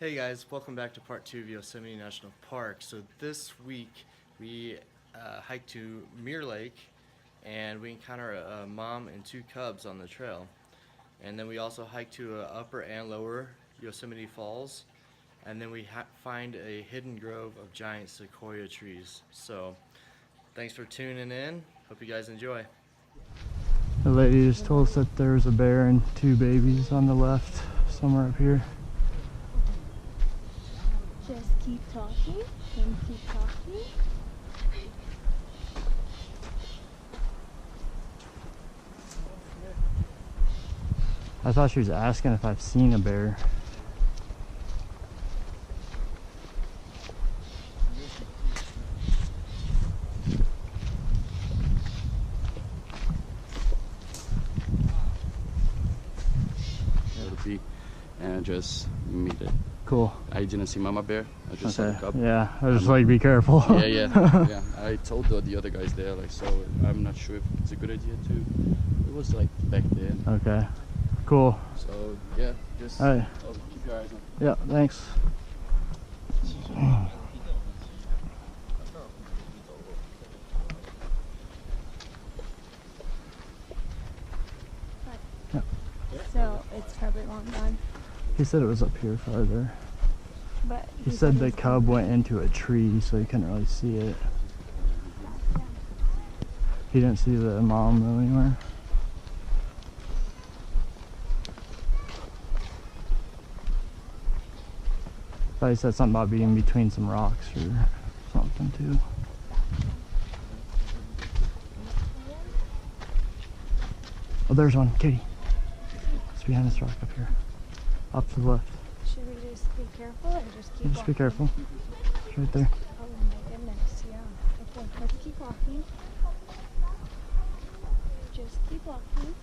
Hey guys, welcome back to part 2 of Yosemite National Park. So this week we hiked to Mirror Lake and we encounter a mom and 2 cubs on the trail. And then we also hiked to upper and lower Yosemite Falls. And then we find a hidden grove of giant sequoia trees. So thanks for tuning in. Hope you guys enjoy. The lady just told us that there was a bear and 2 babies on the left, somewhere up here. Just keep talking and keep talking. I thought she was asking if I've seen a bear. And just meet it. Cool. I didn't see mama bear. I just saw the cub. Yeah, I was just like, be careful. Yeah. I told the other guys there, like, so I'm not sure if it's a good idea to. It was like back then. Okay. Cool. So yeah, just all right. Keep your eyes on. Yeah, thanks. Yeah. So it's probably long gone. He said it was up here farther. But He said the cub went into a tree, so he couldn't really see it. He didn't see the mom though anywhere. Thought he said something about being between some rocks or something too. Oh, there's one, Katie. It's behind this rock up here. Up to the left. should we just be careful or just keep Just be walking? careful. It's right there. Oh my goodness, yeah. Okay, let's keep walking. Just keep walking.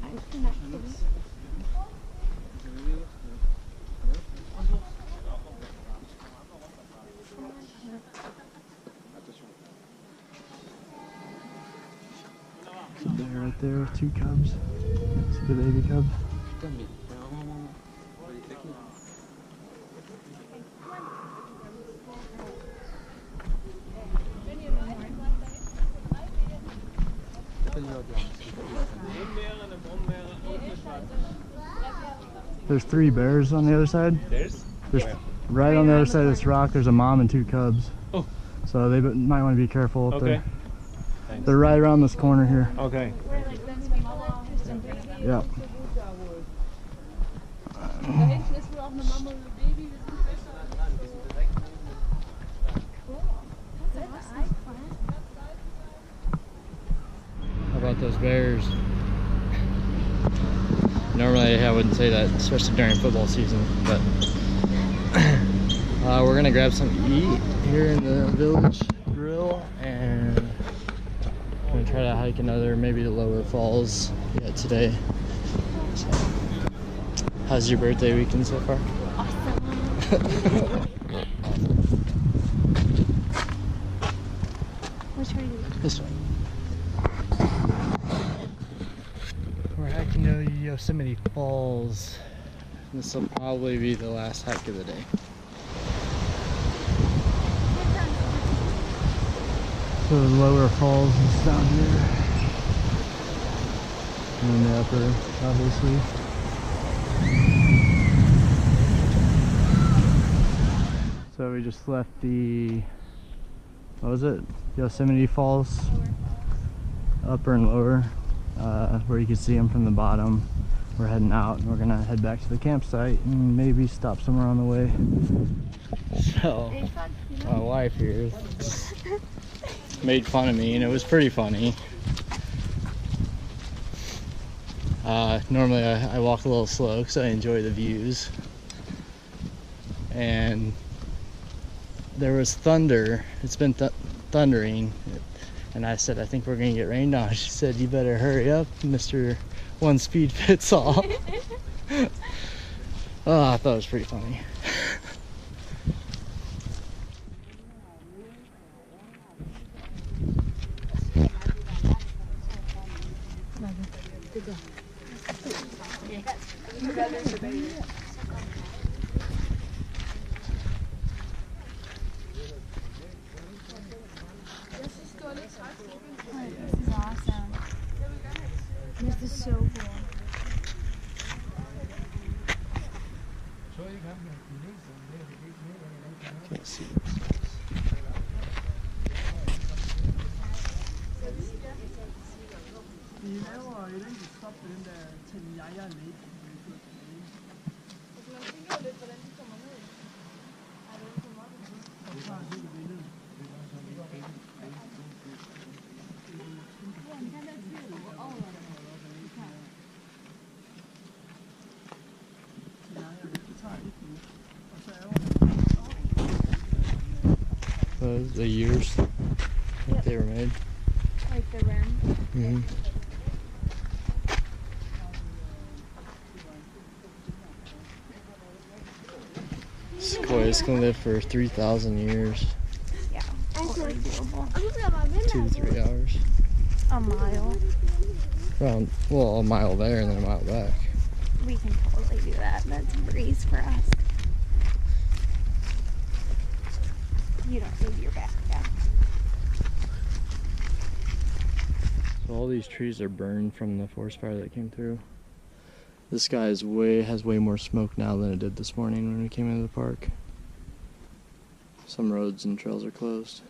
I'm not kidding. There's a bear right there with 2 cubs. See the baby cub? There's 3 bears on the other side. There's right on the other side of this rock. There's a mom and 2 cubs. Oh. So they might want to be careful up there. Thanks. They're right around this corner here. Okay. Yeah. How about those bears? Normally I wouldn't say that, especially during football season, but we're gonna grab something to eat here in the village grill, and we're gonna try to hike another, maybe the lower falls yet today. So, how's your birthday weekend so far? Which way do you This way. We're hiking to Yosemite Falls. This will probably be the last hike of the day. So the lower falls is down here. And then the upper, obviously. So we just left the, what was it? Yosemite Falls. Upper and lower, where you can see them from the bottom. We're heading out and we're gonna head back to the campsite and maybe stop somewhere on the way. So, my wife here made fun of me, and it was pretty funny. Normally I walk a little slow because I enjoy the views. And there was thunder. It's been thundering. And I said, I think we're gonna get rained on. She said, you better hurry up, Mr. One Speed Fits All. Oh, I thought it was pretty funny. Can't see. The years that they were made. Like the rim. Mm-hmm. Sequoia's gonna live for 3,000 years. Yeah. Totally doable. 2 to 3 hours. A mile. Around, well, a mile there and then a mile back. We can totally do that. That's a breeze for us. You don't need your backpack. So all these trees are burned from the forest fire that came through. This guy has way more smoke now than it did this morning when we came into the park. Some roads and trails are closed.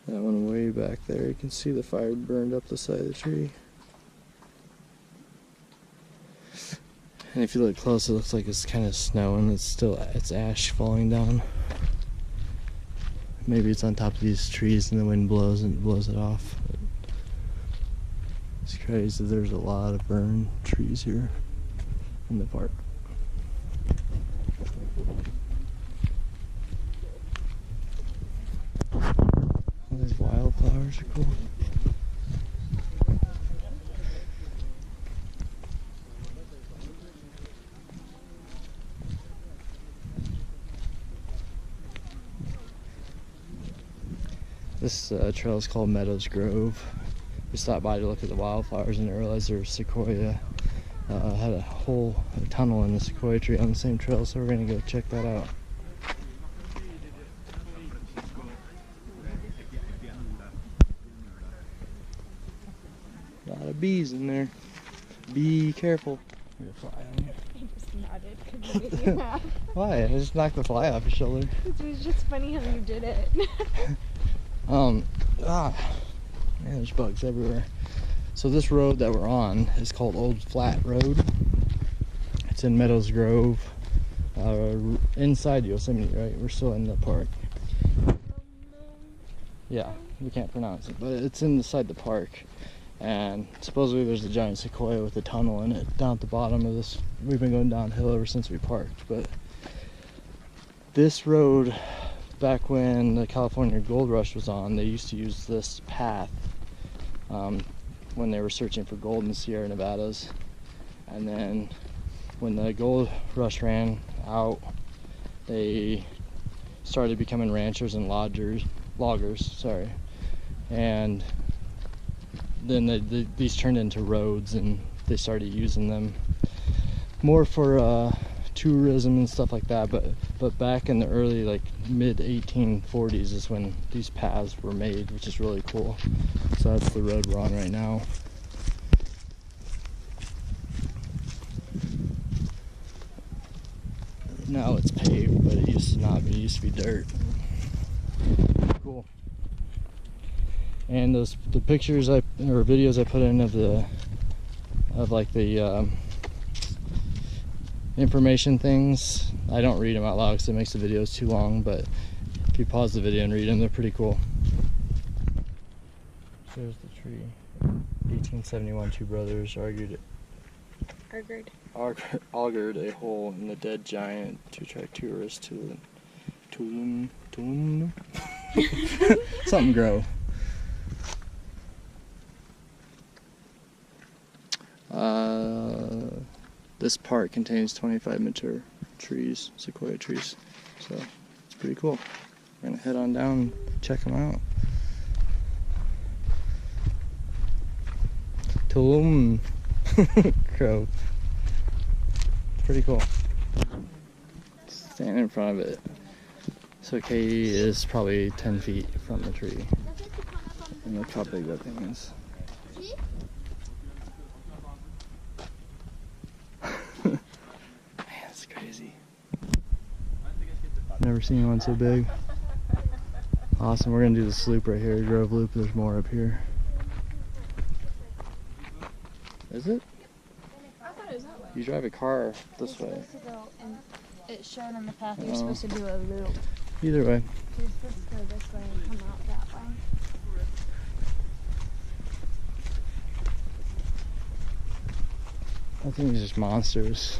That one way back there, you can see the fire burned up the side of the tree. And if you look close, it looks like it's kind of snowing. It's ash falling down. Maybe it's on top of these trees and the wind blows and blows it off. But it's crazy. There's a lot of burned trees here in the park. These wildflowers are cool. This trail is called Meadows Grove. We stopped by to look at the wildflowers and I realized there was sequoia. Had a whole tunnel in the sequoia tree on the same trail, so we're gonna go check that out. A lot of bees in there. Be careful. There's a fly on you. I just nodded because you made me laugh. Why? I just knocked the fly off your shoulder. It was just funny how you did it. Man, there's bugs everywhere. So this road that we're on is called Old Flat Road. It's in Meadows Grove, inside Yosemite, right? We're still in the park. Yeah, we can't pronounce it, but it's inside the park. And supposedly there's a giant sequoia with a tunnel in it down at the bottom of this. We've been going downhill ever since we parked, but this road, back when the California Gold Rush was on, they used to use this path when they were searching for gold in the Sierra Nevadas. And then when the gold rush ran out, they started becoming ranchers and loggers, and then these turned into roads and they started using them more for tourism and stuff like that, but back in the early, like mid 1840s is when these paths were made, which is really cool. So that's the road we're on right now. Now it's paved, but it used to not be. It used to be dirt. Cool. And the pictures or videos I put in of the information things, I don't read them out loud because it makes the videos too long, but if you pause the video and read them, they're pretty cool. There's the tree. 1871, two brothers augured a hole in the dead giant to attract tourists to something grow. This park contains 25 mature trees, sequoia trees, so it's pretty cool. We're gonna head on down and check them out. Tulum Grove. It's pretty cool. Stand in front of it. So Katie is probably 10 feet from the tree. And look how big that thing is. Man, that's crazy. Never seen one so big. Awesome, we're gonna do this loop right here, Grove Loop. There's more up here. Is it? I thought it was that way. You drive a car this You're way. supposed to go, and it showed on the path you're Oh. supposed to do a loop. Either way. You're supposed to go this way and come out that way. I think these are just monsters.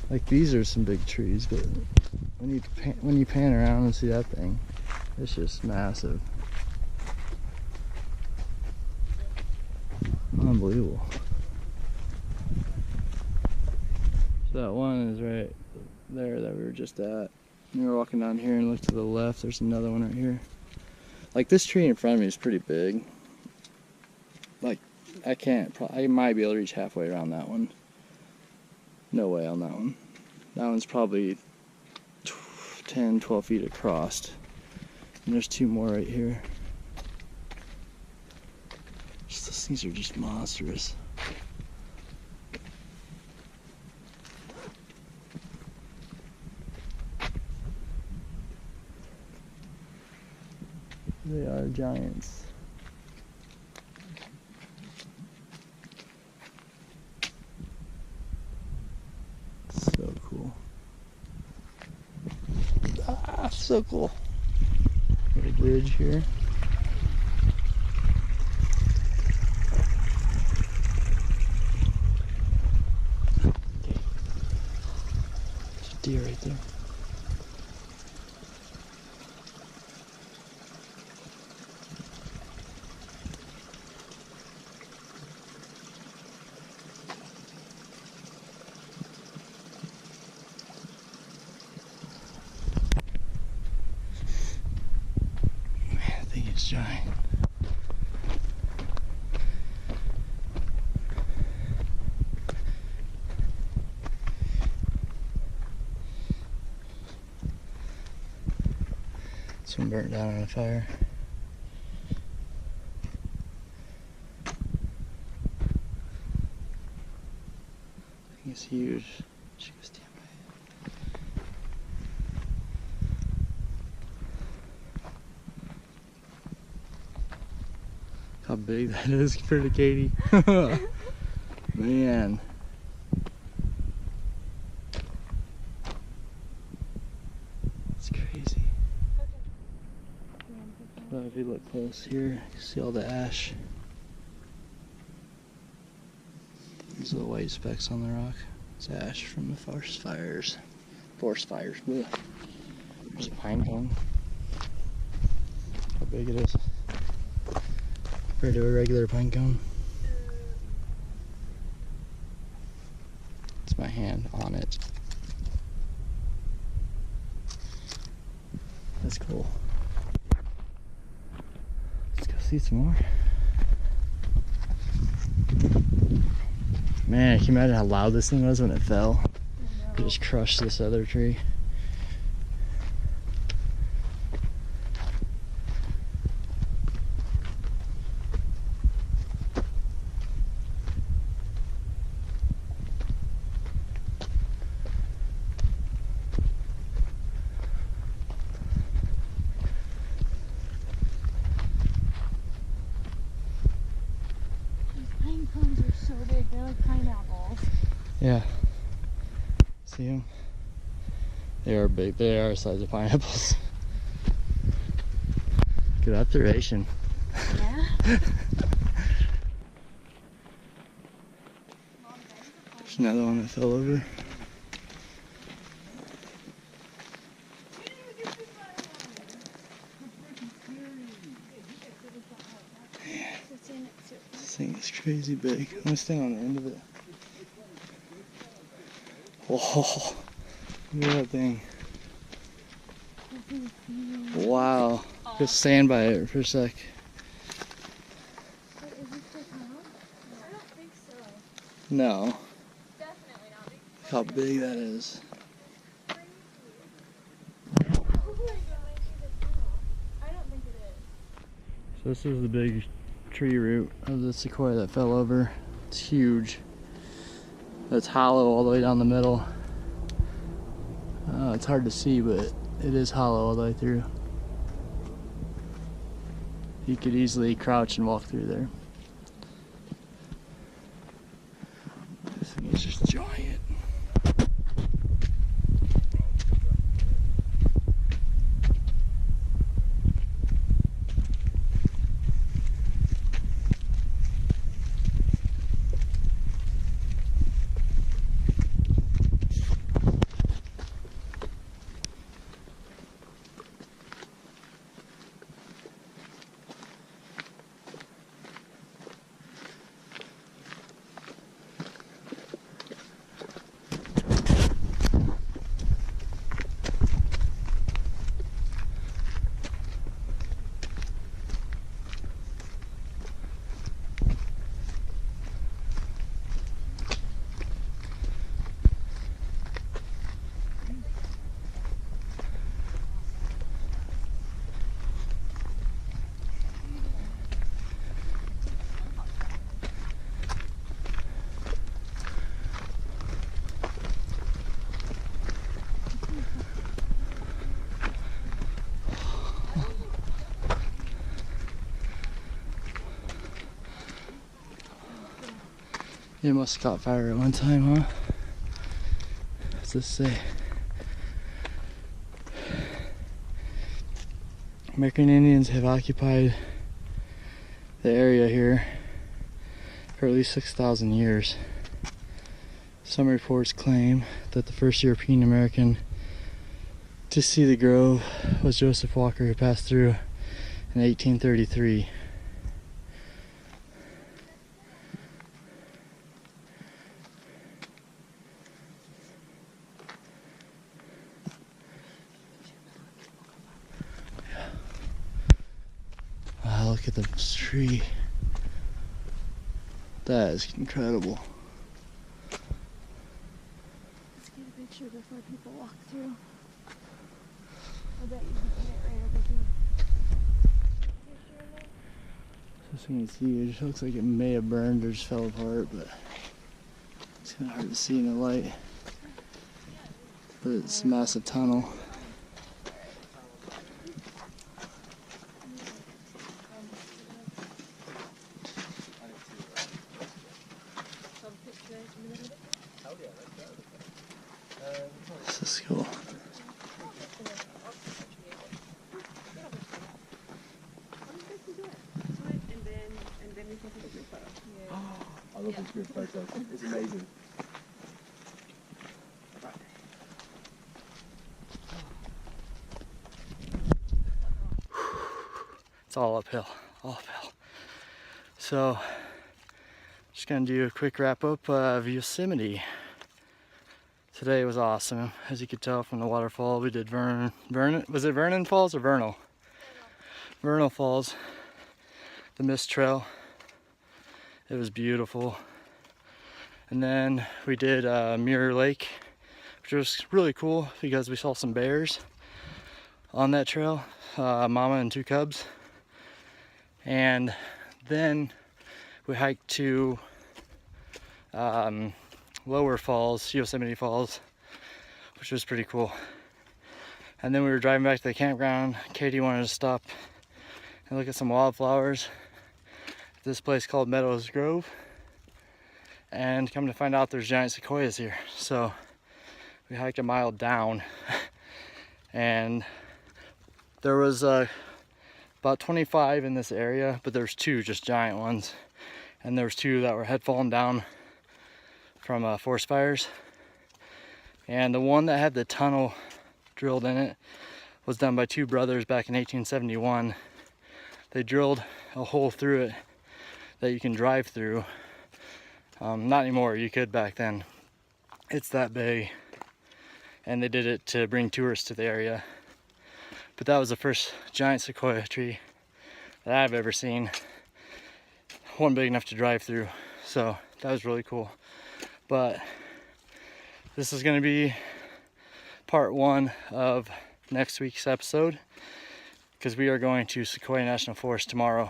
Like these are some big trees, but when you pan around and see that thing, it's just massive. Unbelievable. So that one is right there that we were just at. We were walking down here and look to the left. There's another one right here. Like this tree in front of me is pretty big. Like I might be able to reach halfway around that one. No way on that one. That one's probably 10, 12 feet across. And there's two more right here. These things are just monstrous. They are giants. So cool. Ah, so cool. Little bridge here. Okay. There's a deer right there. It's giant. This one burnt down on a fire. I think it's huge. She goes down. How big that is compared to Katie. Man. It's crazy. But if you look close here, you see all the ash. There's little white specks on the rock. It's ash from the forest fires. Forest fires. Bleh. There's a pine cone. How big it is. Compared to a regular pine cone. It's my hand on it. That's cool. Let's go see some more. Man, can you imagine how loud this thing was when it fell? It just crushed this other tree. Pine cones are so big, they're like pineapples. Yeah. See them? They are big. They are the size of pineapples. Good observation. Yeah? There's another one that fell over. This thing is crazy big. I'm gonna stand on the end of it. Whoa, look at that thing. Wow. Just stand by it for a sec. Wait, is this the town? I don't think so. No. Definitely not. Look how big that is. So this is the big tree root of the sequoia that fell over. It's huge. It's hollow all the way down the middle. It's hard to see, but it is hollow all the way through. You could easily crouch and walk through there. This thing is just giant. It must have caught fire at one time, huh? What's this say? American Indians have occupied the area here for at least 6,000 years. Some reports claim that the first European American to see the grove was Joseph Walker, who passed through in 1833. Wow, look at the tree. That is incredible. Let's get a picture before people walk through. I bet you can get it right over here. This thing is huge. It looks like it may have burned or just fell apart, but it's kind of hard to see in the light. But it's a massive tunnel. This is cool. I love this group photo. It's amazing. It's all uphill, all uphill. So, just gonna do a quick wrap up of Yosemite. Today was awesome. As you could tell from the waterfall, we did was it Vernon Falls or Vernal? Vernal Falls, the mist trail. It was beautiful. And then we did Mirror Lake, which was really cool because we saw some bears on that trail, mama and 2 cubs. And then we hiked to Lower Falls, Yosemite Falls, which was pretty cool. And then we were driving back to the campground. Katie wanted to stop and look at some wildflowers at this place called Meadows Grove. And come to find out there's giant sequoias here. So we hiked a mile down and there was about 25 in this area, but there's 2 just giant ones. And there was 2 that had fallen down from forest fires. And the one that had the tunnel drilled in it was done by 2 brothers back in 1871. They drilled a hole through it that you can drive through. Not anymore, you could back then. It's that big. And they did it to bring tourists to the area. But that was the first giant sequoia tree that I've ever seen. One big enough to drive through. So that was really cool. But this is going to be part 1 of next week's episode. because we are going to Sequoia National Forest tomorrow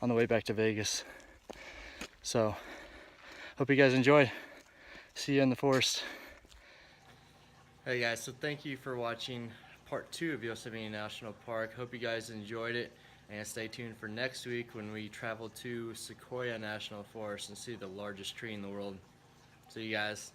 on the way back to Vegas. So, hope you guys enjoyed. See you in the forest. Hey guys, so thank you for watching part 2 of Yosemite National Park. Hope you guys enjoyed it, and stay tuned for next week when we travel to Sequoia National Forest and see the largest tree in the world. See you guys.